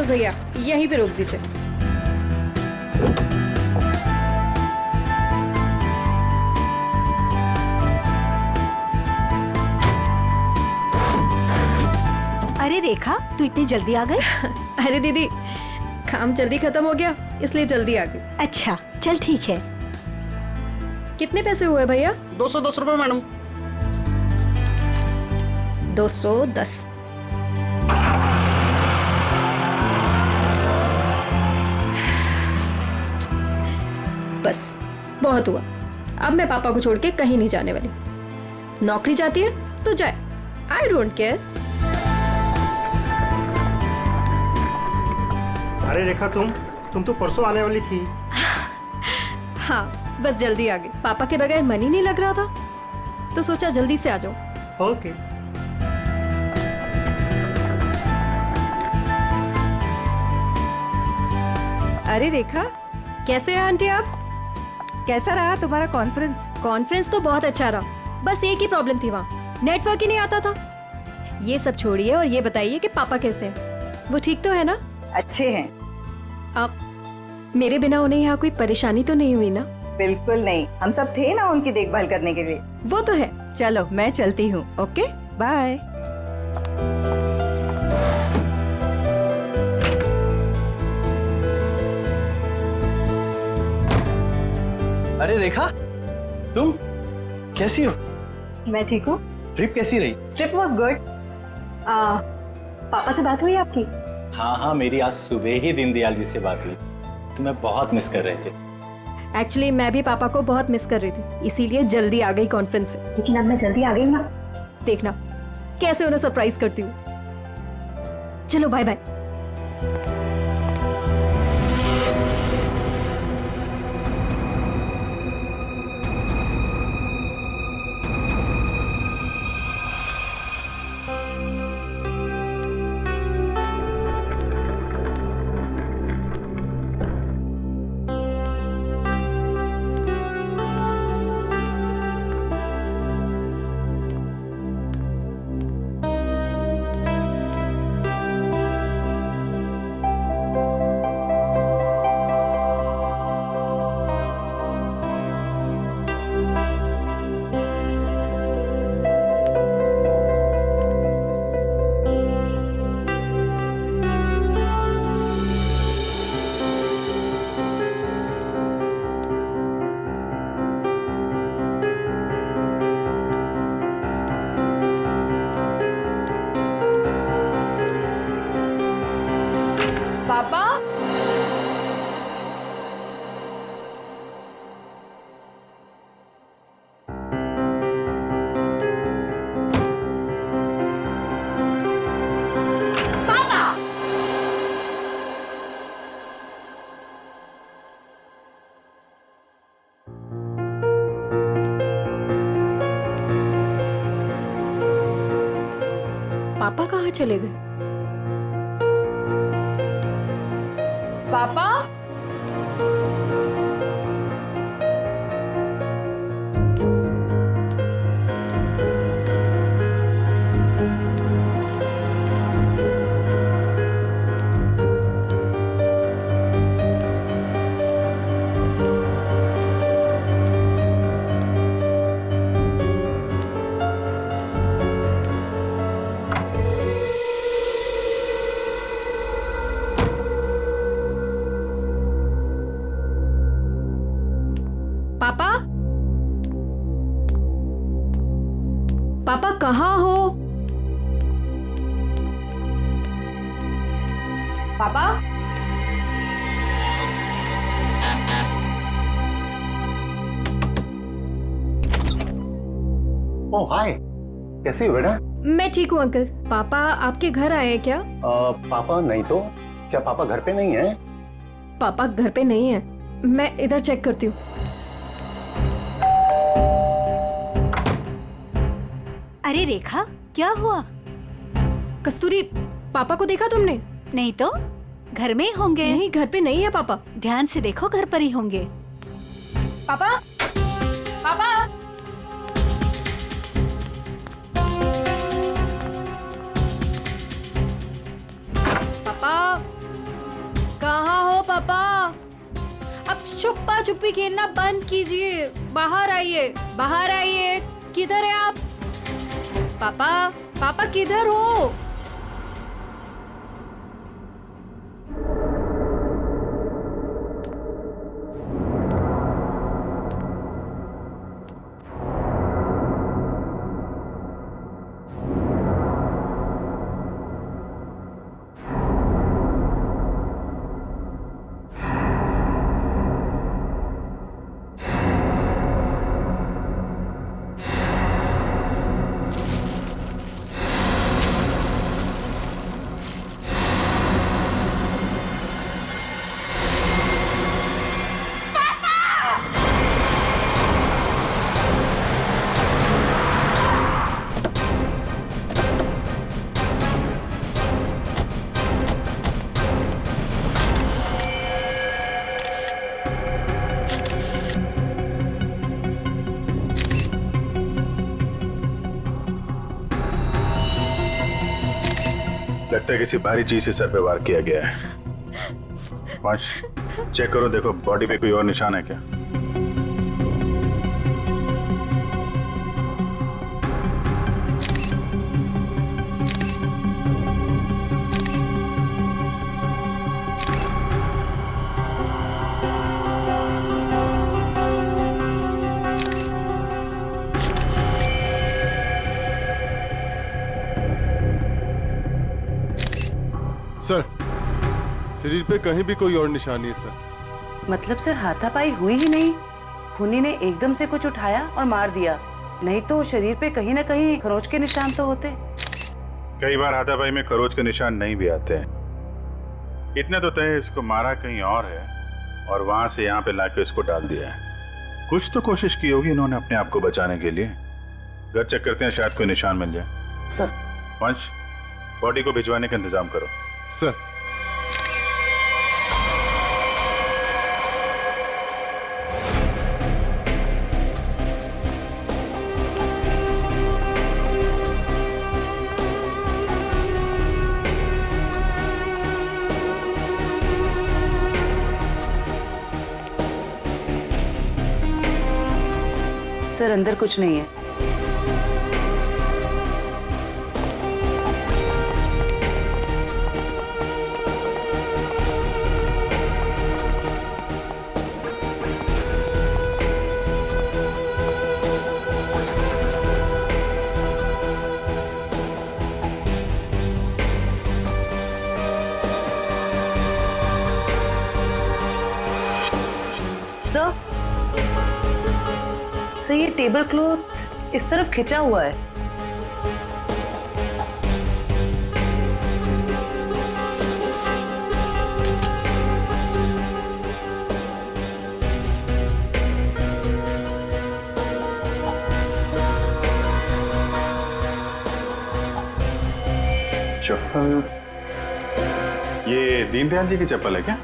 बस भैया यहीं पे रोक दीजिए। अरे रेखा, तू इतनी जल्दी आ गई? अरे दीदी, काम जल्दी खत्म हो गया इसलिए जल्दी आ गई। अच्छा चल ठीक है। कितने पैसे हुए भैया? 210 रुपए मैडम। 210। बस बहुत हुआ। अब मैं पापा को छोड़ के कहीं नहीं जाने वाली। नौकरी जाती है तो जाए, आई डोंट केयर। अरे रेखा, तुम तो परसों आने वाली थी। हाँ बस जल्दी आ गई। पापा के बगैर मन ही नहीं लग रहा था तो सोचा जल्दी से आ जाओ। ओके। अरे रेखा, कैसे हैं आंटी आप? कैसा रहा तुम्हारा कॉन्फ्रेंस? कॉन्फ्रेंस तो बहुत अच्छा रहा, बस एक ही प्रॉब्लम थी, वहाँ नेटवर्क ही नहीं आता था। ये सब छोड़िए और ये बताइए कि पापा कैसे हैं? वो ठीक तो है ना? अच्छे हैं। आप मेरे बिना उन्हें यहाँ कोई परेशानी तो नहीं हुई ना? बिल्कुल नहीं, हम सब थे ना उनकी देखभाल करने के लिए। वो तो है। चलो मैं चलती हूँ। Okay bye. अरे रेखा, तुम कैसी हो? मैं ठीक हूँ। ट्रिप कैसी रही? Trip was good. पापा से बात हुई आपकी? हाँ हाँ, मेरी आज सुबह ही दीनदयाल जी से बात हुई। तुम्हें बहुत मिस कर रहे थे। एक्चुअली मैं भी पापा को बहुत मिस कर रही थी, इसीलिए जल्दी आ गई कॉन्फ्रेंस से। लेकिन अब मैं जल्दी आ गई ना, देखना कैसे उन्हें सरप्राइज करती हूँ। चलो बाय बाय। पापा, पापा कहाँ चले गए? पापा, पापा, पापा कहाँ हो? पापा, ओह हाय, कैसी हो बेटा? मैं ठीक हूँ अंकल। पापा आपके घर आए हैं क्या? पापा नहीं तो। क्या पापा घर पे नहीं है? पापा घर पे नहीं है, मैं इधर चेक करती हूँ। अरे रेखा, क्या हुआ? कस्तूरी, पापा को देखा तुमने? नहीं तो, घर में ही होंगे। नहीं, घर पे नहीं है पापा। ध्यान से देखो, घर पर ही होंगे। पापा, पापा, पापा, पापा, अब छुपा छुपी खेलना बंद कीजिए। बाहर आइए, बाहर आइए। किधर है आप? पापा, पापा किधर हो? लगता है किसी भारी चीज से सर पे वार किया गया है। वंश, चेक करो, देखो बॉडी पे कोई और निशान है क्या? सर, शरीर पे कहीं भी कोई और निशान नहीं है सर। मतलब सर हाथापाई हुई ही नहीं, खूनी ने एकदम से कुछ उठाया और मार दिया, नहीं तो शरीर पे कहीं ना कहीं खरोंच के निशान तो होते। कई बार हाथापाई में खरोच के निशान नहीं भी आते हैं। इतने तो तय इसको मारा कहीं और है और वहां से यहाँ पे लाके इसको डाल दिया है। कुछ तो कोशिश की होगी इन्होंने अपने आप को बचाने के लिए। घर चेक करते हैं, शायद कोई निशान मिल जाए। सर, वंश, बॉडी को भिजवाने का इंतजाम करो। सर, सर अंदर कुछ नहीं है। सर ये टेबल क्लॉथ इस तरफ खिंचा हुआ है। चप्पल, ये दीनदयाल जी की चप्पल है क्या?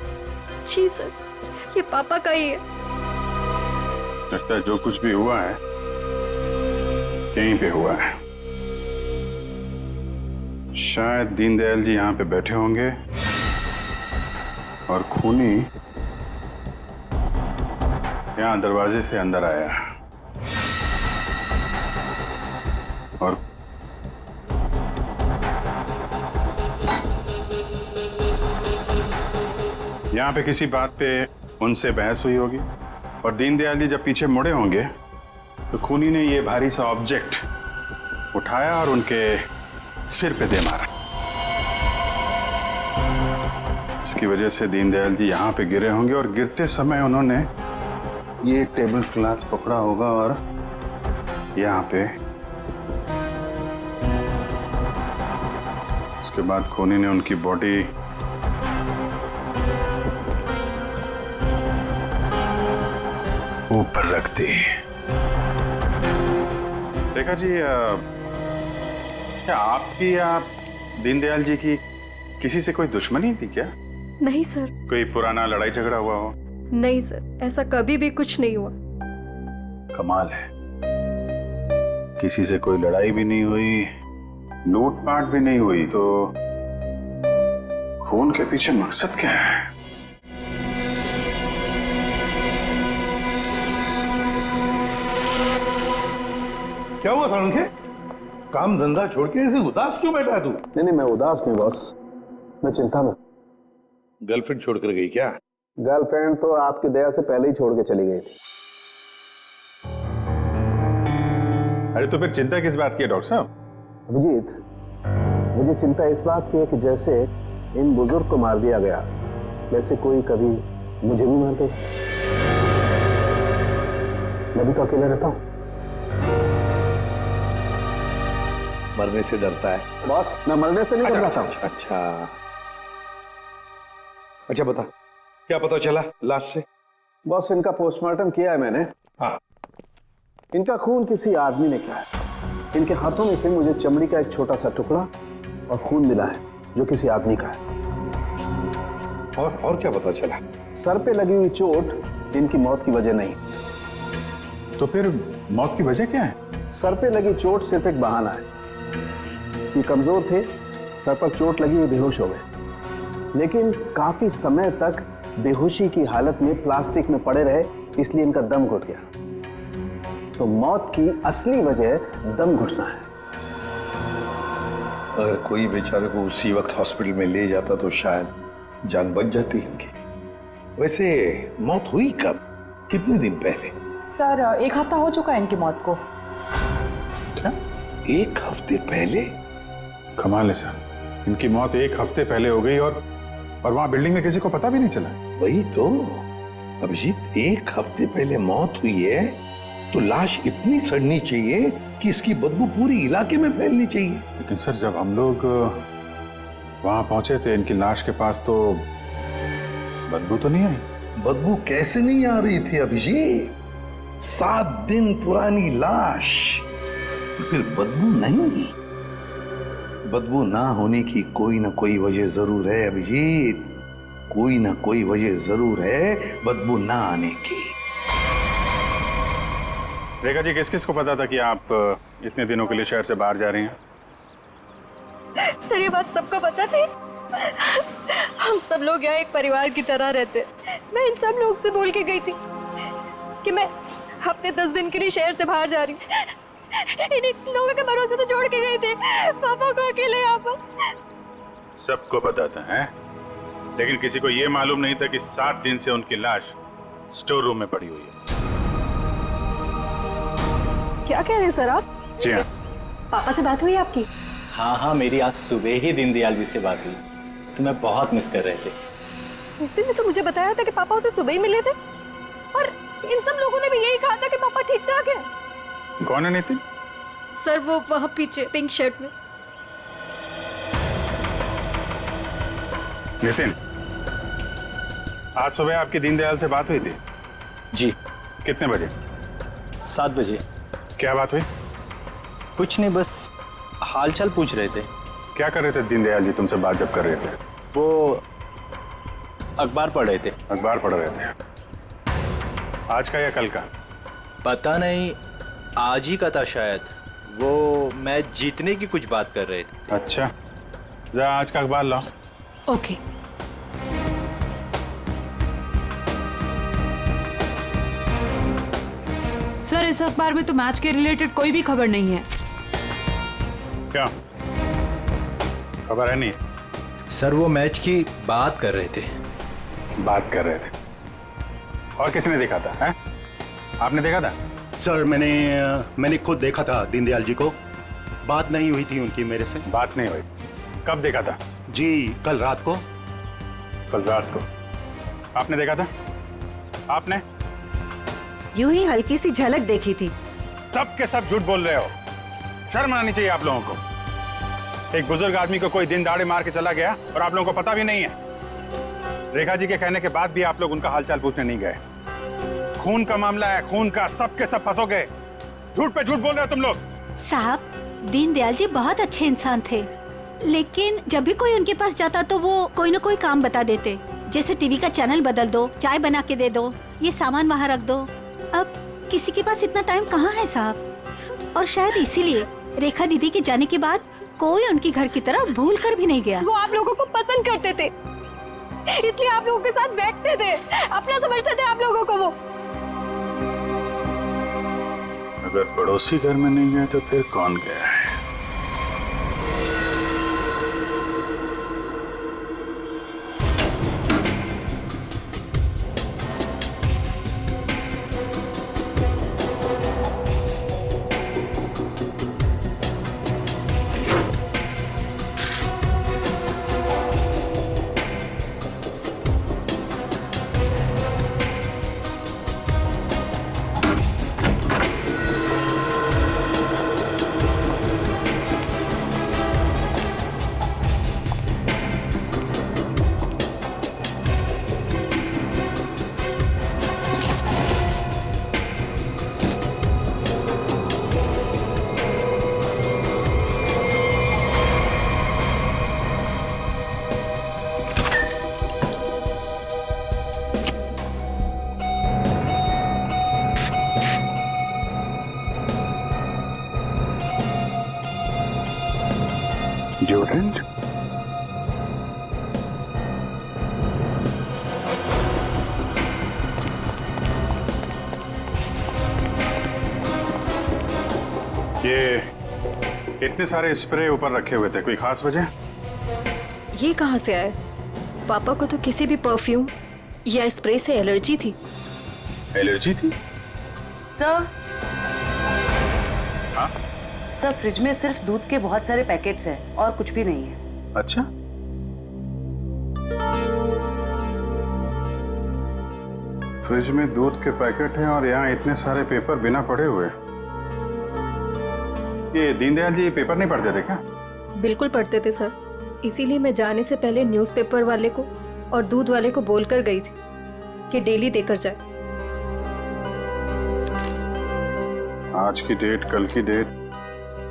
जी सर, ये पापा का ही है। लगता है जो कुछ भी हुआ है यहीं पे हुआ है। शायद दीनदयाल जी यहाँ पे बैठे होंगे और खूनी यहाँ दरवाजे से अंदर आया और यहाँ पे किसी बात पे उनसे बहस हुई होगी और दीनदयाल जी जब पीछे मुड़े होंगे तो खूनी ने ये भारी सा ऑब्जेक्ट उठाया और उनके सिर पे दे मारा। इसकी वजह से दीनदयाल जी यहाँ पे गिरे होंगे और गिरते समय उन्होंने ये टेबल क्लॉथ पकड़ा होगा और यहाँ पे उसके बाद खूनी ने उनकी बॉडी ऊपर रख दी। देखा जी, क्या आपकी या दीनदयाल जी की किसी से कोई दुश्मनी थी क्या? नहीं सर। कोई पुराना लड़ाई झगड़ा हुआ हो? नहीं सर, ऐसा कभी भी कुछ नहीं हुआ। कमाल है, किसी से कोई लड़ाई भी नहीं हुई, लूटपाट भी नहीं हुई, तो खून के पीछे मकसद क्या है? क्या हुआ सारुण के? काम धंधा छोड़ के ऐसे उदास क्यों बैठा है तू? नहीं, मैं उदास नहीं बॉस, मैं चिंता में। गर्लफ्रेंड छोड़कर गई क्या? गर्लफ्रेंड तो आपकी दया से पहले ही छोड़ के चली गई थी। अरे तो फिर चिंता किस बात की है डॉक्टर साहब? अभिजीत, मुझे चिंता इस बात की है कि जैसे इन बुजुर्ग को मार दिया गया, वैसे कोई कभी मुझे भी मार देगा। मैं भी तो अकेले रहता हूँ। मरने से डरता है बॉस, मैं मरने से नहीं डरता। अच्छा बता, क्या पता चला लाश से? बॉस, इनका पोस्टमार्टम किया है मैंने। हाँ। इनका खून किसी आदमी ने किया है। इनके हाथों में से मुझे चमड़ी का एक छोटा सा टुकड़ा और खून मिला है जो किसी आदमी का है। और क्या पता चला? सर पे लगी हुई चोट इनकी मौत की वजह नहीं। तो फिर मौत की वजह क्या है? सर पे लगी चोट सिर्फ एक बहाना है। ये कमजोर थे, सर पर चोट लगी, बेहोश हो गए, लेकिन काफी समय तक बेहोशी की हालत में प्लास्टिक में पड़े रहे, इसलिए इनका दम घुट गया। तो मौत की असली वजह दम घुटना है। अगर कोई बेचारे को उसी वक्त हॉस्पिटल में ले जाता तो शायद जान बच जाती इनकी। वैसे मौत हुई कब, कितने दिन पहले? सर 1 हफ्ता हो चुका है इनकी मौत को। क्या? 1 हफ्ते पहले? कमाल है सर, इनकी मौत 1 हफ्ते पहले हो गई और वहां बिल्डिंग में किसी को पता भी नहीं चला। वही तो अभिजीत, 1 हफ्ते पहले मौत हुई है तो लाश इतनी सड़नी चाहिए कि इसकी बदबू पूरी इलाके में फैलनी चाहिए। लेकिन सर, जब हम लोग वहां पहुंचे थे इनकी लाश के पास, तो बदबू तो नहीं आई। बदबू कैसे नहीं आ रही थी अभिजीत? 7 दिन पुरानी लाश, फिर बदबू नहीं? बदबू ना होने की कोई ना कोई वजह जरूर है अभिजीत, कोई ना कोई वजह जरूर है बदबू ना आने की। रेखा जी, किस किस को पता था कि आप इतने दिनों के लिए शहर से बाहर जा रही हैं? सर, ये बात सबको पता थी। हम सब लोग यहाँ एक परिवार की तरह रहते। मैं इन सब लोग से बोल के गई थी कि मैं हफ्ते 10 दिन के लिए शहर से बाहर जा रही हूँ। इन लोगों के भरोसे तो छोड़ के गए थे पापा को अकेले यहाँ पर। सबको पता था, हैं? लेकिन किसी को यह मालूम नहीं था कि 7 दिन से उनकी लाश स्टोर रूम में पड़ी हुई है। क्या कह रहे हैं सर आप? जी हाँ। पापा से बात हुई आपकी? हाँ, मेरी आज सुबह ही दीनदयाल जी से बात हुई। तुम्हें बहुत मिस कर रहे थे। नितिन ने तो मुझे बताया था कि पापा उसे सुबह ही मिले थे, और इन सब लोगों ने भी यही कहा था कि पापा ठीक ठाक है। कौन है नितिन? सर, वो वहां पीछे पिंक शर्ट में। नितिन, आज सुबह आपकी दीनदयाल से बात हुई थी? जी। कितने बजे? 7 बजे। क्या बात हुई? कुछ नहीं, बस हालचाल पूछ रहे थे। क्या कर रहे थे दीनदयाल जी तुमसे बात जब कर रहे थे? वो अखबार पढ़ रहे थे। अखबार पढ़ रहे थे? आज का या कल का? पता नहीं, आज ही का था शायद। वो मैच जीतने की कुछ बात कर रहे थे। अच्छा, जरा आज का अखबार लाओ। ओके। सर, इस अखबार में तो मैच के रिलेटेड कोई भी खबर नहीं है। क्या खबर है? नहीं सर, वो मैच की बात कर रहे थे। बात कर रहे थे? और किसने देखा था? है? आपने देखा था? सर, मैंने खुद देखा था दीनदयाल जी को। बात नहीं हुई थी उनकी मेरे से। बात नहीं हुई? कब देखा था? जी, कल रात को। कल रात को आपने देखा था? आपने? यूं ही हल्की सी झलक देखी थी। सब के सब झूठ बोल रहे हो। शर्म आनी चाहिए आप लोगों को। एक बुजुर्ग आदमी को कोई दिन दाड़े मार के चला गया और आप लोगों को पता भी नहीं है। रेखा जी के कहने के बाद भी आप लोग उनका हालचाल पूछने नहीं गए। खून का मामला है, खून का, सब के सब फंसोगे। झूठ पे झूठ बोल रहे हो तुम लोग। साहब, दीनदयाल जी बहुत अच्छे इंसान थे, लेकिन जब भी कोई उनके पास जाता तो वो कोई ना कोई काम बता देते, जैसे टीवी का चैनल बदल दो, चाय बना के दे दो, ये सामान वहाँ रख दो। अब किसी के पास इतना टाइम कहाँ है साहब, और शायद इसीलिए रेखा दीदी के जाने के बाद कोई उनकी घर की तरफ भूल कर भी नहीं गया। वो आप लोगों को पसंद करते थे, इसलिए आप लोगों के साथ बैठते थे, अपना समझते थे आप लोगों को वो। अगर पड़ोसी घर में नहीं गए तो फिर कौन गया है? Deodorant? ये इतने सारे स्प्रे ऊपर रखे हुए थे, कोई खास वजह? ये कहाँ से आए? पापा को तो किसी भी परफ्यूम या स्प्रे से एलर्जी थी। एलर्जी थी? सर, हाँ? सर फ्रिज में सिर्फ दूध के बहुत सारे पैकेट्स हैं और कुछ भी नहीं है। अच्छा, फ्रिज में दूध के पैकेट हैं और यहाँ इतने सारे पेपर बिना पढ़े हुए। ये दीनदयाल जी पेपर नहीं पढ़ते थे क्या? बिल्कुल पढ़ते थे सर, इसीलिए मैं जाने से पहले न्यूज़पेपर वाले को और दूध वाले को बोलकर गई थी कि डेली देकर जाए। आज की डेट, कल की डेट,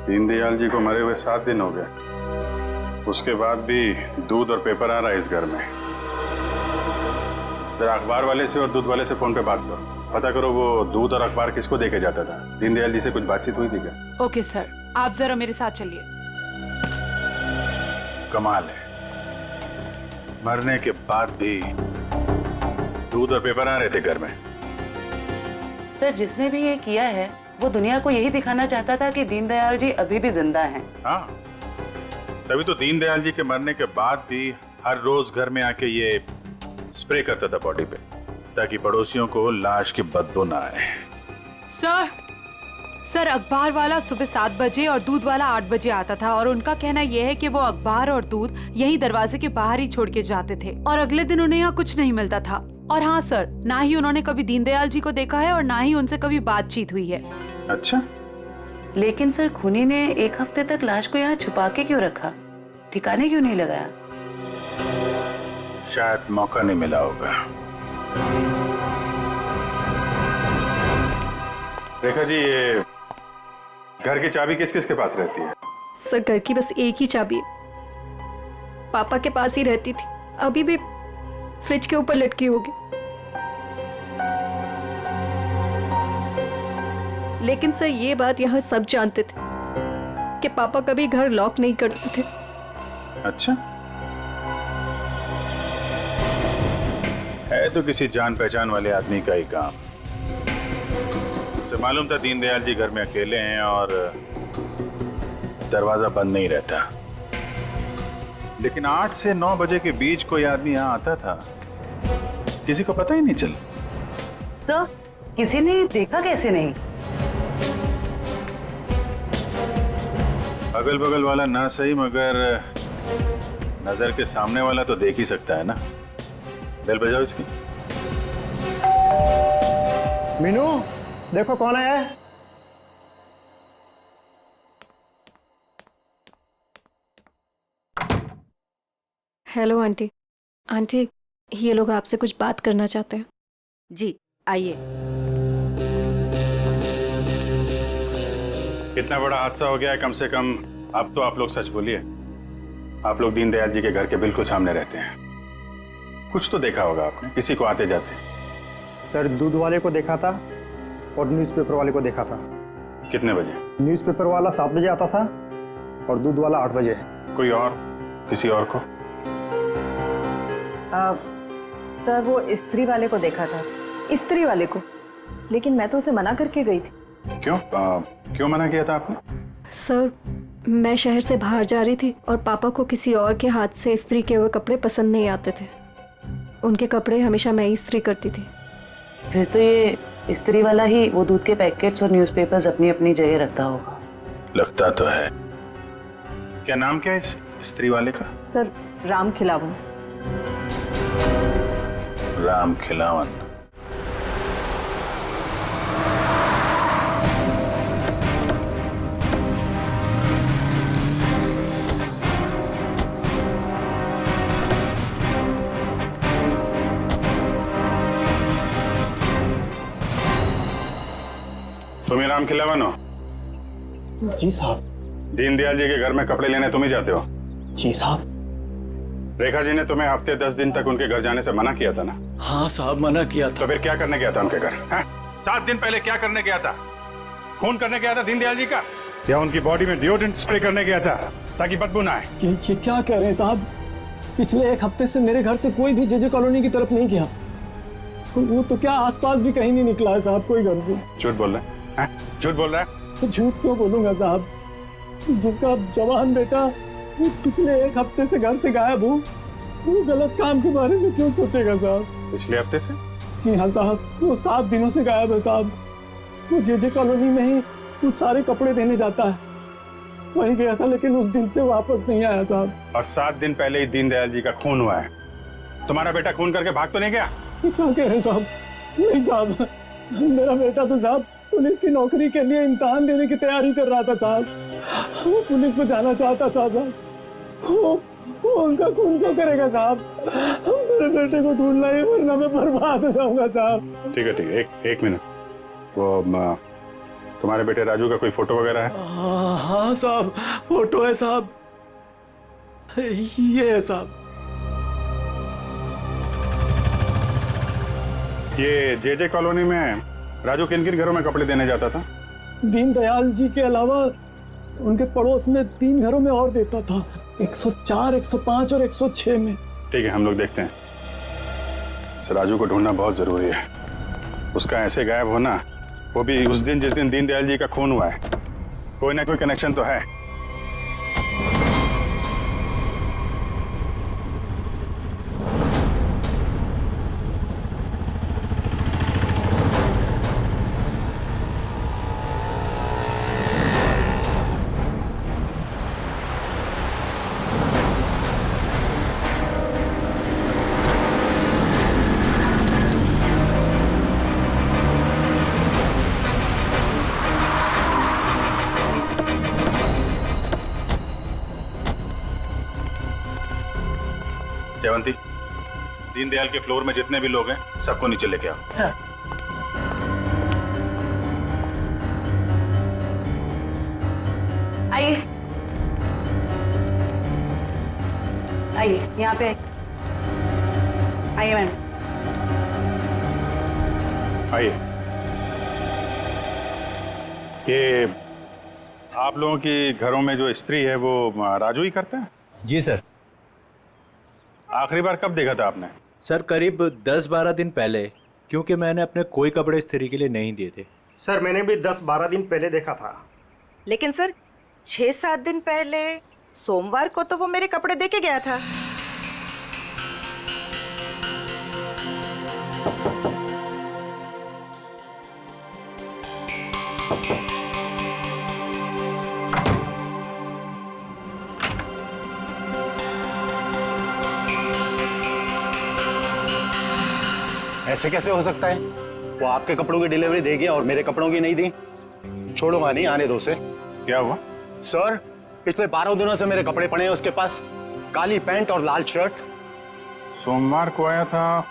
दीनदयाल जी को मरे हुए 7 दिन हो गए। उसके बाद भी दूध और पेपर आ रहा है इस घर में। जरा अखबार वाले से और दूध वाले से फोन पे बात करो, पता करो वो दूध और अखबार किसको देके जाता था। दीनदयाल जी से कुछ बातचीत हुई थी क्या? ओके सर, आप जरा मेरे साथ चलिए। कमाल है, मरने के बाद भी दूध और पेपर आ रहे थे घर में। सर, जिसने भी ये किया है वो दुनिया को यही दिखाना चाहता था कि दीनदयाल जी अभी भी जिंदा हैं। हाँ, तभी तो दीनदयाल जी के मरने के बाद भी हर रोज घर में आके ये स्प्रे करता था बॉडी पे, ताकि पड़ोसियों को लाश की बदबू ना आए। सर अखबार वाला सुबह 7 बजे और दूध वाला 8 बजे आता था और उनका कहना यह है कि वो अखबार और दूध यही दरवाजे के बाहर ही छोड़ के जाते थे और अगले दिन उन्हें यहाँ कुछ नहीं मिलता था। और हाँ सर, ना ही उन्होंने कभी दीनदयाल जी को देखा है और ना ही उनसे कभी बातचीत हुई है। अच्छा, लेकिन सर खूनी ने 1 हफ्ते तक लाश को यहाँ छुपा के क्यों रखा? ठिकाने क्यों नहीं लगाया? शायद मौका नहीं मिला होगा। रेखा जी, ये घर की चाबी किस किस के पास रहती है? सर, घर की बस एक ही चाबी है, पापा के पास ही रहती थी, अभी भी फ्रिज के ऊपर लटकी होगी। लेकिन सर, ये बात यहाँ सब जानते थे कि पापा कभी घर लॉक नहीं करते थे। अच्छा, है तो किसी जान पहचान वाले आदमी का ही काम। उसे मालूम था दीनदयाल जी घर में अकेले हैं और दरवाजा बंद नहीं रहता, लेकिन 8 से 9 बजे के बीच कोई आदमी यहाँ आता था, किसी को पता ही नहीं चला। सर, किसी ने देखा कैसे नहीं? अगल बगल वाला ना सही, मगर नजर के सामने वाला तो देख ही सकता है ना। बेल बजाओ इसकी। मीनू, देखो कौन आया है। Hello aunty. आंटी, ये लोग आपसे कुछ बात करना चाहते हैं। जी आइए। इतना बड़ा हादसा हो गया है, कम से कम अब तो आप लोग सच बोलिए। आप लोग दीनदयाल जी के घर के बिल्कुल सामने रहते हैं, कुछ तो देखा होगा आपने, किसी को आते जाते। सर, दूध वाले को देखा था और न्यूज़पेपर वाले को देखा था। कितने बजे? न्यूज़पेपर वाला 7 बजे आता था और दूध वाला 8 बजे। कोई और, किसी और को? सर, वो स्त्री वाले को देखा था। स्त्री वाले को? लेकिन मैं तो उसे मना करके गई थी। क्यों मना किया था आपने? सर, मैं शहर से बाहर जा रही थी और पापा को किसी और के हाथ से इस्त्री किए हुए कपड़े पसंद नहीं आते थे। उनके कपड़े हमेशा मैं ही इस्त्री करती थी। फिर तो ये इस्त्री वाला ही वो दूध के पैकेट्स और न्यूज़पेपर्स अपनी अपनी जगह रखता होगा। लगता तो है। क्या नाम क्या है इस इस्त्री वाले का? सर, राम खिलावन। राम खिलावन। तुम ही राम खिलावन हो? जी साहब। दीनदयाल जी के घर में कपड़े लेने तुम ही जाते हो? जी साहब। रेखा जी ने तुम्हें हफ्ते 10 दिन तक उनके घर जाने से मना किया था ना? हाँ साहब, मना किया था। तो फिर क्या करने गया था उनके घर? 7 दिन पहले क्या करने गया था? खून करने गया था दीनदयाल जी का, या उनकी बॉडी में डिओड्रेंट स्प्रे करने गया था ताकि बदबू ना आए? ये क्या कह रहे हैं साहब? पिछले 1 हफ्ते से मेरे घर से कोई भी जेजे कॉलोनी की तरफ नहीं गया। वो तो क्या आसपास भी कहीं नहीं निकला है साहब कोई घर से। झूठ बोल रहा है? झूठ बोल रहा है? झूठ क्यों बोलूंगा साहब? जिसका जवान बेटा वो पिछले 1 हफ्ते से घर से गायब हो, वो गलत काम के बारे में क्यों सोचेगा साहब? पिछले हफ्ते से? जी हाँ साहब, वो 7 दिनों से गायब है साहब। वो जेजे कॉलोनी में ही वो सारे कपड़े देने जाता है, वहीं गया था लेकिन उस दिन से वापस नहीं आया साहब। और 7 दिन पहले ही दीनदयाल जी का खून हुआ है। तुम्हारा बेटा खून करके भाग तो नहीं गया? क्या कह रहे हैं साहब? नहीं साहब, मेरा बेटा तो साहब पुलिस की नौकरी के लिए इम्तिहान देने की तैयारी कर रहा था साहब। वो पुलिस में जाना चाहता था साहब। वो उनका खून क्यों करेगा साहब? मेरे बेटे को ढूंढना है वरना मैं बर्बाद हो जाऊंगा साहब। ठीक है, एक मिनट। वो तुम्हारे बेटे राजू का कोई फोटो वगैरह है? हाँ साहब, फोटो है साहब, ये है साहब। ये जेजे कॉलोनी में राजू किन किन घरों में कपड़े देने जाता था? दीनदयाल जी के अलावा उनके पड़ोस में 3 घरों में और देता था, 104, 105 और 106 में। ठीक है, हम लोग देखते हैं। इस राजू को ढूंढना बहुत जरूरी है। उसका ऐसे गायब होना, वो भी उस दिन जिस दिन दीनदयाल जी का खून हुआ है, कोई ना कोई कनेक्शन तो है। जयवंती, दीनदयाल के फ्लोर में जितने भी लोग हैं सबको नीचे लेके आओ। सर। आइए आइए, यहाँ पे आइए मैम। आइए। ये आप लोगों की घरों में जो स्त्री है वो राजू ही करता है? जी सर। आखिरी बार कब देखा था आपने? सर करीब 10-12 दिन पहले, क्योंकि मैंने अपने कोई कपड़े इस्त्री के लिए नहीं दिए थे। सर मैंने भी 10-12 दिन पहले देखा था। लेकिन सर 6-7 दिन पहले सोमवार को तो वो मेरे कपड़े दे के गया था। ऐसे कैसे हो सकता है? वो आपके कपड़ों की डिलीवरी देगी और मेरे कपड़ों की नहीं दी। छोड़ूंगा नहीं, आने दो उसे। क्या हुआ? सर पिछले 12 दिनों से मेरे कपड़े पड़े हैं उसके पास, काली पैंट और लाल शर्ट। सोमवार को आया था,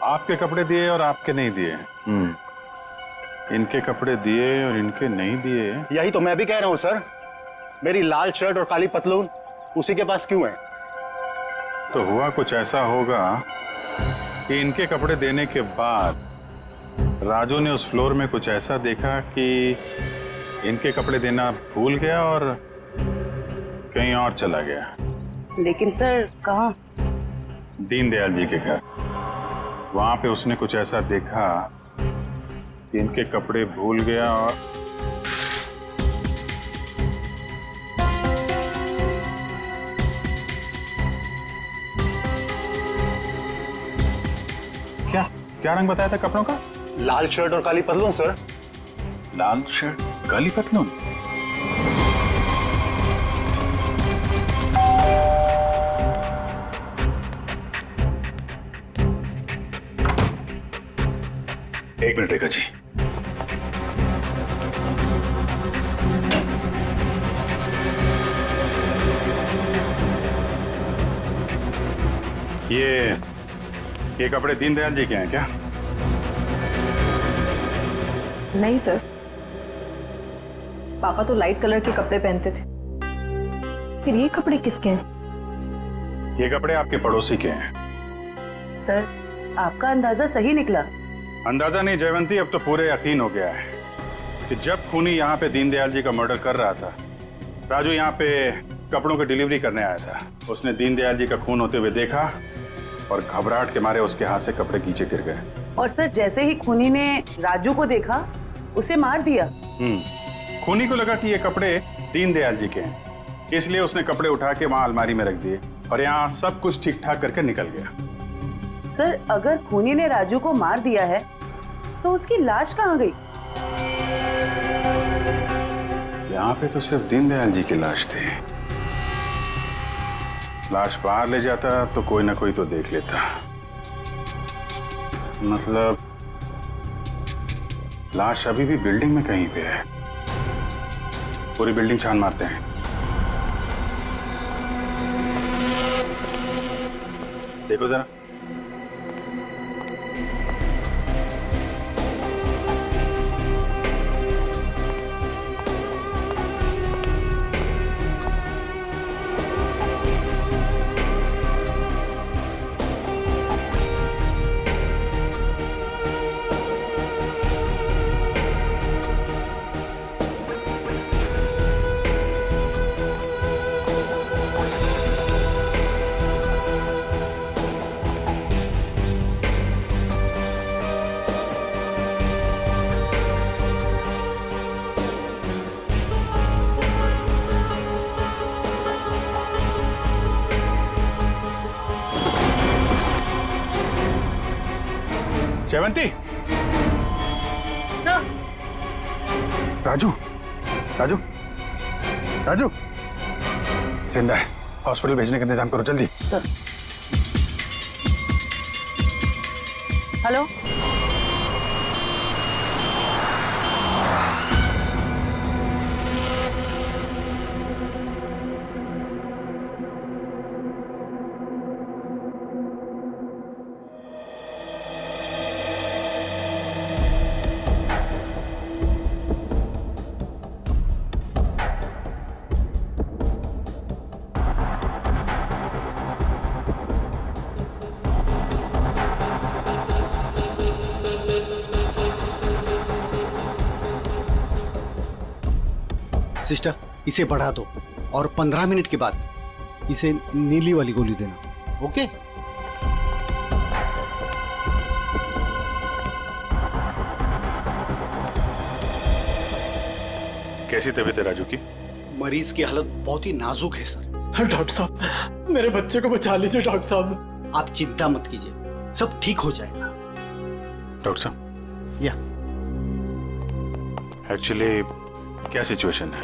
आपके कपड़े दिए और आपके नहीं दिए। इनके कपड़े दिए और इनके नहीं दिए। यही तो मैं भी कह रहा हूँ सर, मेरी लाल शर्ट और काली पतलून उसी के पास क्यों है? तो हुआ कुछ ऐसा होगा कि इनके कपड़े देने के बाद राजू ने उस फ्लोर में कुछ ऐसा देखा कि इनके कपड़े देना भूल गया और कहीं और चला गया। लेकिन सर कहाँ? दीनदयाल जी के घर। वहां पे उसने कुछ ऐसा देखा कि इनके कपड़े भूल गया और क्या क्या रंग बताया था कपड़ों का? लाल शर्ट और काली पतलून सर। लाल शर्ट काली पतलून? एक मिनट रेखा जी। ये कपड़े दीनदयाल जी के हैं क्या? नहीं सर, पापा तो लाइट कलर के कपड़े पहनते थे। फिर ये कपड़े किसके हैं? ये कपड़े आपके पड़ोसी के हैं। सर, आपका अंदाजा सही निकला। अंदाजा नहीं जयवंती, अब तो पूरे यकीन हो गया है कि जब खूनी यहाँ पे दीनदयाल जी का मर्डर कर रहा था, राजू यहाँ पे कपड़ों की डिलीवरी करने आया था। उसने दीनदयाल जी का खून होते हुए देखा और घबराहट के मारे उसके हाथ से कपड़े नीचे गिर गए। और सर, जैसे ही खूनी ने राजू को देखा, उसे मार दिया। खूनी को लगा कि ये कपड़े दीनदयाल जी के हैं, इसलिए उसने कपड़े उठा के वहां अलमारी में रख दिए और यहाँ सब कुछ ठीक ठाक करके निकल गया। सर, अगर खूनी ने राजू को मार दिया है तो उसकी लाश कहाँ गई? यहाँ पे तो सिर्फ दीनदयाल जी की लाश थी। लाश बाहर ले जाता तो कोई ना कोई तो देख लेता। मतलब लाश अभी भी बिल्डिंग में कहीं पे है। पूरी बिल्डिंग छान मारते हैं। देखो जरा। जयवंती, राजू राजू राजू जिंदा है। हॉस्पिटल भेजने का इंतजाम करो जल्दी। सर। हेलो। सिस्टर, इसे बढ़ा दो और 15 मिनट के बाद इसे नीली वाली गोली देना। ओके? कैसी तबीयत है राजू की? मरीज की हालत बहुत ही नाजुक है सर। डॉक्टर साहब, मेरे बच्चे को बचा लीजिए डॉक्टर साहब। आप चिंता मत कीजिए, सब ठीक हो जाएगा। डॉक्टर साहब, या एक्चुअली क्या सिचुएशन है?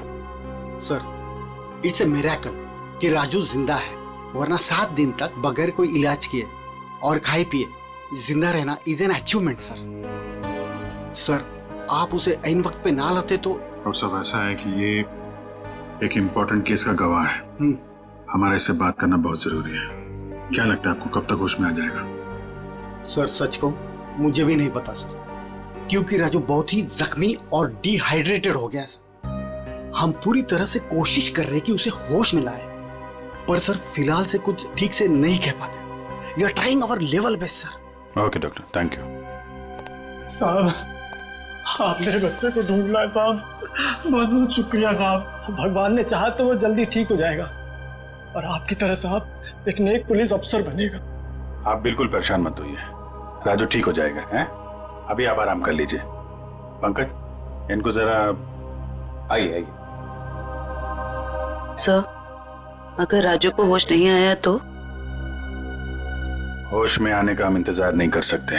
सर, इट्स ए मिरेकल कि राजू जिंदा है, वरना 7 दिन तक बगैर कोई इलाज किए और खाए पिए जिंदा रहना is an achievement sir. Sir, आप उसे ऐन वक्त पे ना लाते तो। और सब ऐसा है कि ये एक इम्पोर्टेंट केस का गवाह है। हमारा इससे बात करना बहुत जरूरी है। क्या लगता है आपको कब तक होश में आ जाएगा? सर सच कहूं, मुझे भी नहीं पता सर, क्योंकि राजू बहुत ही जख्मी और डिहाइड्रेटेड हो गया सर। हम पूरी तरह से कोशिश कर रहे हैं कि उसे होश में लाए, पर सर फिलहाल से कुछ ठीक से नहीं कह पाते। We are trying our level best sir. Okay doctor, thank you. साहब, आप मेरे बच्चे को ढूंढ लाए साहब। बहुत बहुत शुक्रिया साहब। भगवान ने चाहा तो वो जल्दी ठीक हो जाएगा और आपकी तरह साहब एक नेक पुलिस अफसर बनेगा। आप बिल्कुल परेशान मत होइए, राजू ठीक हो जाएगा। हैं? अभी आप आराम कर लीजिए। पंकज, इनको जरा आइए। सर, अगर राजू को होश नहीं आया तो? होश में आने का हम इंतजार नहीं कर सकते।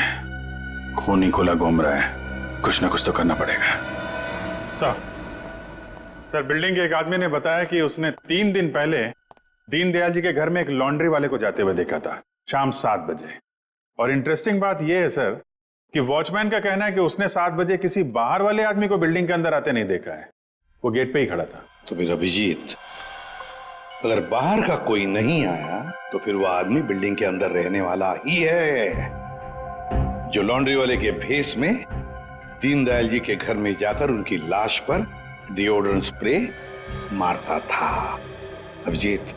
खून ही खुला घूम रहा है, कुछ ना कुछ तो करना पड़ेगा। सर बिल्डिंग के एक आदमी ने बताया कि उसने 3 दिन पहले दीनदयाल जी के घर में एक लॉन्ड्री वाले को जाते हुए देखा था शाम 7 बजे। और इंटरेस्टिंग बात यह है सर कि वॉचमैन का कहना है कि उसने 7 बजे किसी बाहर वाले आदमी को बिल्डिंग के अंदर आते नहीं देखा है, वो गेट पे ही खड़ा था। तो फिर अभिजीत, अगर बाहर का कोई नहीं आया तो फिर वो आदमी बिल्डिंग के अंदर रहने वाला ही है, जो लॉन्ड्री वाले के भेस में दीनदयाल जी के घर में जाकर उनकी लाश पर डिओड्रेंट स्प्रे मारता था। अभिजीत,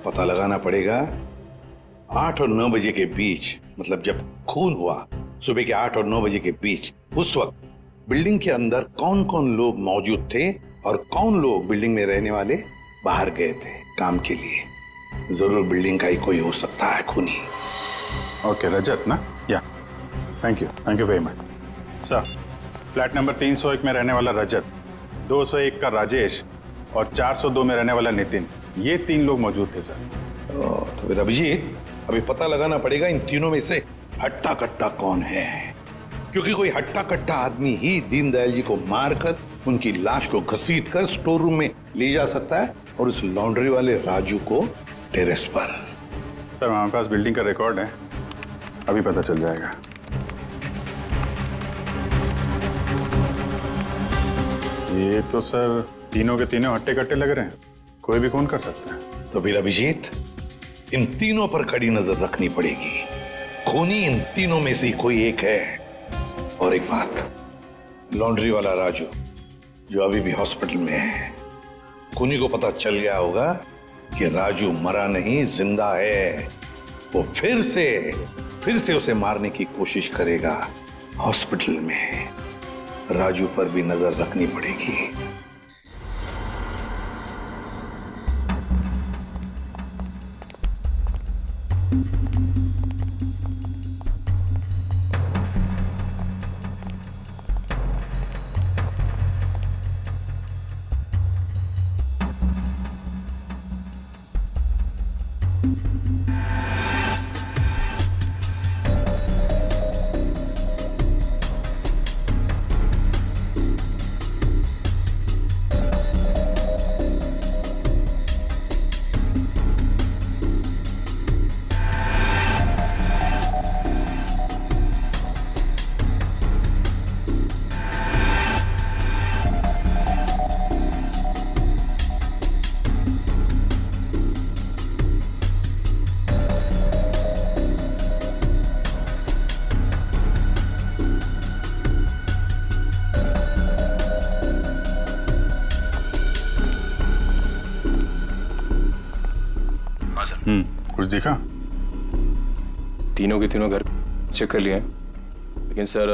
पता लगाना पड़ेगा 8 और 9 बजे के बीच, मतलब जब खून हुआ सुबह के 8 और 9 बजे के बीच, उस वक्त बिल्डिंग के अंदर कौन कौन लोग मौजूद थे और कौन लोग बिल्डिंग में रहने वाले बाहर गए थे काम के लिए। जरूर बिल्डिंग का ही कोई हो सकता है खूनी। ओके, रजत ना? या thank you very much sir. Flat number 301 में रहने वाला रजत, 201 का राजेश और 402 में रहने वाला नितिन, ये 3 लोग मौजूद थे सर। तो फिर अभिजीत, अभी पता लगाना पड़ेगा इन तीनों में से हट्टा कट्टा कौन है, क्योंकि कोई हट्टा कट्टा आदमी ही दीनदयाल जी को मारकर उनकी लाश को घसीटकर स्टोर रूम में ले जा सकता है और उस लॉन्ड्री वाले राजू को टेरेस पर। सर हमारे पास बिल्डिंग का रिकॉर्ड है, अभी पता चल जाएगा। ये तो सर तीनों के तीनों हट्टे कट्टे लग रहे हैं, कोई भी खून कर सकता है। तो फिर अभिजीत, इन तीनों पर कड़ी नजर रखनी पड़ेगी। खूनी इन तीनों में से कोई एक है। और एक बात, लॉन्ड्री वाला राजू जो अभी भी हॉस्पिटल में है, खूनी को पता चल गया होगा कि राजू मरा नहीं, जिंदा है। वो फिर से उसे मारने की कोशिश करेगा। हॉस्पिटल में राजू पर भी नजर रखनी पड़ेगी। कुछ दिखा? तीनों के तीनों घर चेक कर लिए हैं, लेकिन सर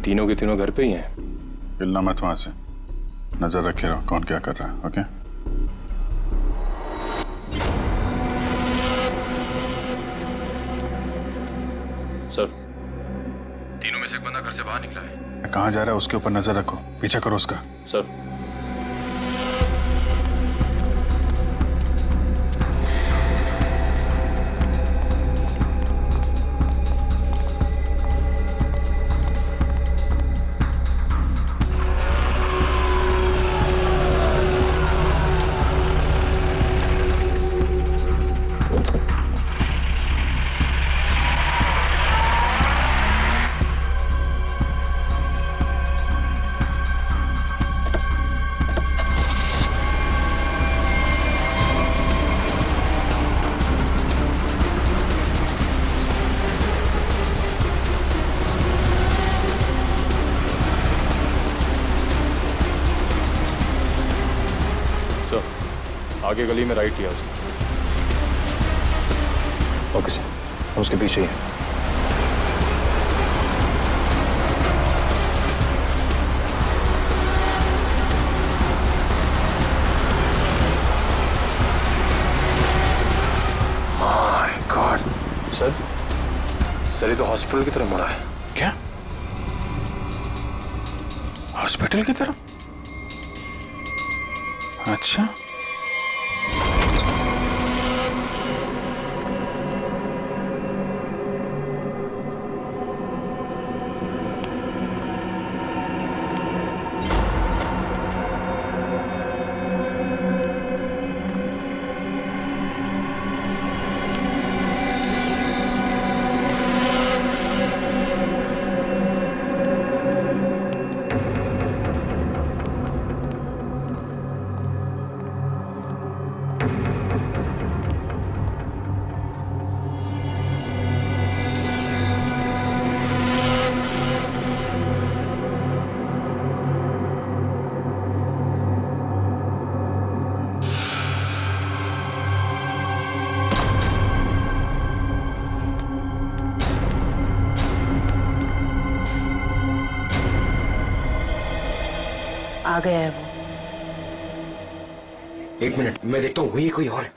तीनों के तीनों घर पे ही हैं। हिलना मत वहां से, नजर रखे रहो कौन क्या कर रहा है। ओके सर, तीनों में से एक बंदा घर से बाहर निकला है। कहाँ जा रहा है उसके ऊपर नजर रखो, पीछा करो उसका। सर आगे गली में राइट लिया उसने। ओके सर, हम उसके पीछे ही हैं। माय गॉड सर, ये तो हॉस्पिटल की तरफ मुड़ा है। क्या हॉस्पिटल की तरफ? अच्छा कहाँ गया है वो? एक मिनट, मैं देखता हूँ वही कोई और है।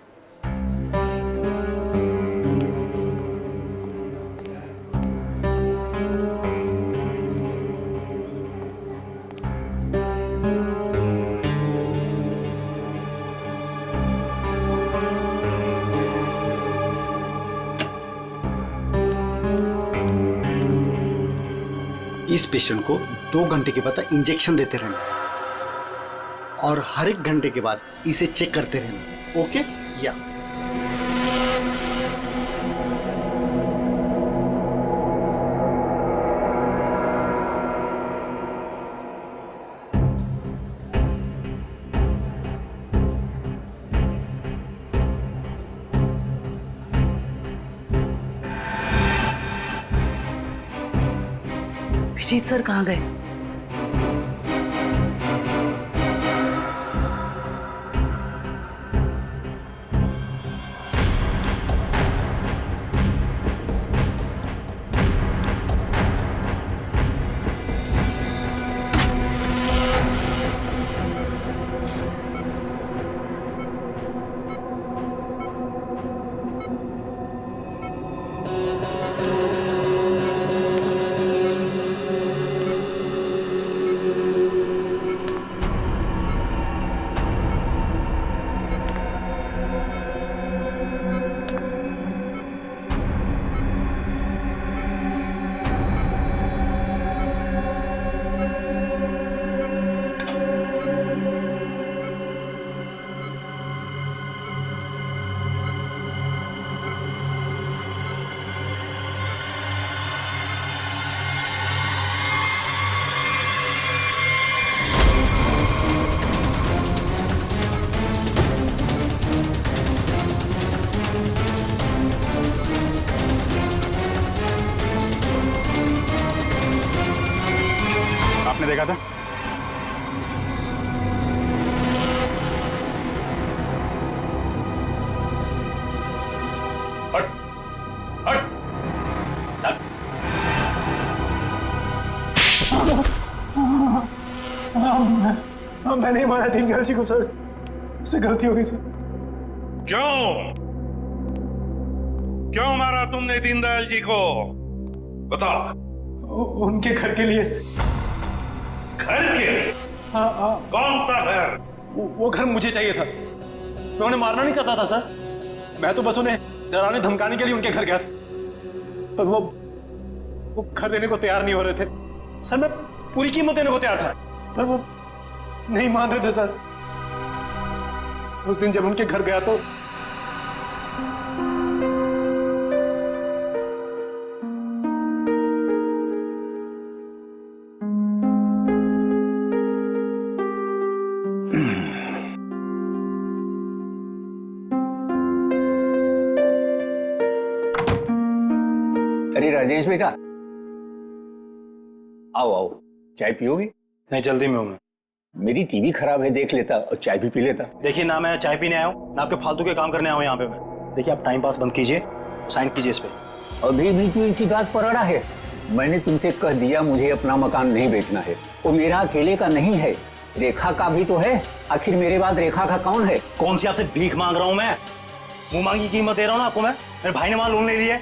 इस पेशेंट को 2 घंटे के बाद इंजेक्शन देते रहना और हर 1 घंटे के बाद इसे चेक करते रहना। ओके? या विजीत सर कहाँ गए? आपने देखा था? हट, हट, मैं नहीं माना दीनदयाल जी को सर, उससे गलती हो गई सर। क्यों मारा तुमने दीनदयाल जी को? बताओ। उनके घर के लिए। घर के? हाँ। कौन सा घर? वो घर मुझे चाहिए था। मैं उन्हें मारना नहीं चाहता था सर, मैं तो बस उन्हें डराने धमकाने के लिए उनके घर गया था, पर वो घर देने को तैयार नहीं हो रहे थे सर। मैं पूरी कीमत देने को तैयार था, पर वो नहीं मान रहे थे सर। उस दिन जब उनके घर गया तो अरे राजेश बेटा, आओ आओ, चाय पियोगे? नहीं, जल्दी में हूं मैं। मेरी टीवी खराब है, देख लेता और चाय भी पी लेता। देखिए ना, मैं चाय पीने आया हूँ ना आपके फालतू के काम करने आया हूँ यहाँ पे मैं। देखिए आप टाइम पास बंद कीजिए, साइन कीजिए इस पे। अभी भी तू इसी बात पर अड़ा है? मैंने तुमसे कह दिया मुझे अपना मकान नहीं बेचना है। वो मेरा अकेले का नहीं है, रेखा का भी तो है। आखिर मेरे बाद रेखा का कौन है? कौन सी आपसे भीख मांग रहा हूँ मैं? मुंह मांगी कीमत दे रहा हूँ ना आपको मैं। मेरे भाई ने वहां लोन ले लिया।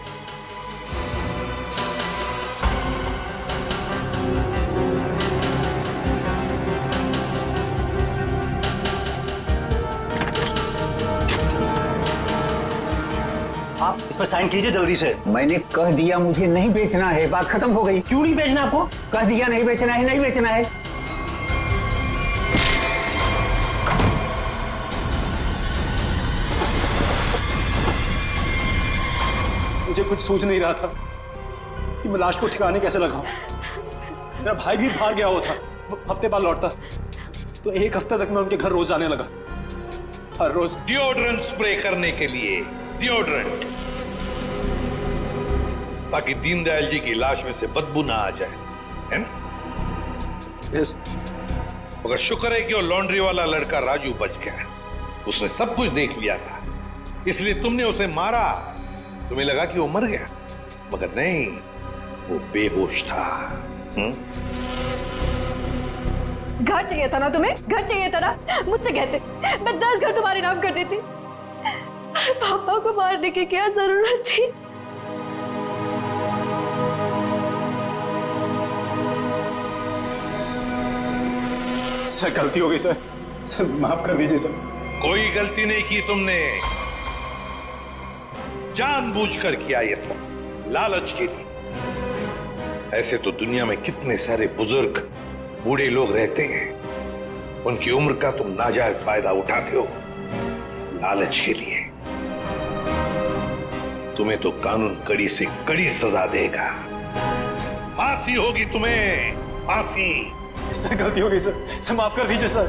आप इस पर साइन कीजिए जल्दी से। मैंने कह दिया मुझे नहीं बेचना है, बात खत्म हो गई। क्यों नहीं बेचना आपको? कह दिया नहीं बेचना है, नहीं बेचना है। मुझे कुछ सूझ नहीं रहा था कि मैं लाश को ठिकाने कैसे लगाऊं। मेरा भाई भी बाहर गया हुआ था, हफ्ते बाद लौटता, तो 1 हफ्ते तक मैं उनके घर रोज जाने लगा, हर रोज। डिओड्रेंट स्प्रे करने के लिए, डिओड्रेंट, ताकि दीनदयाल जी की लाश में से बदबू ना आ जाए, है ना? यस। मगर शुक्र है कि वो लॉन्ड्री वाला लड़का राजू बच गया। उसने सब कुछ देख लिया था, इसलिए तुमने उसे मारा। तुम्हें लगा कि वो मर गया, मगर नहीं, वो बेहोश था। घर चाहिए था ना तुम्हें, घर चाहिए था ना, मुझसे कहते मैं 10 घर तुम्हारे नाम कर देती। पापा को मारने की क्या जरूरत थी? सर गलती हो गई सर, सर माफ कर दीजिए सर। कोई गलती नहीं की तुमने, जानबूझकर किया ये सब, लालच के लिए। ऐसे तो दुनिया में कितने सारे बुजुर्ग बूढ़े लोग रहते हैं, उनकी उम्र का तुम नाजायज फायदा उठाते हो लालच के लिए। तुम्हें तो कानून कड़ी से कड़ी सजा देगा, फांसी होगी तुम्हें, फांसी। सर गलती हो गई सर, माफ कर दीजिए सर।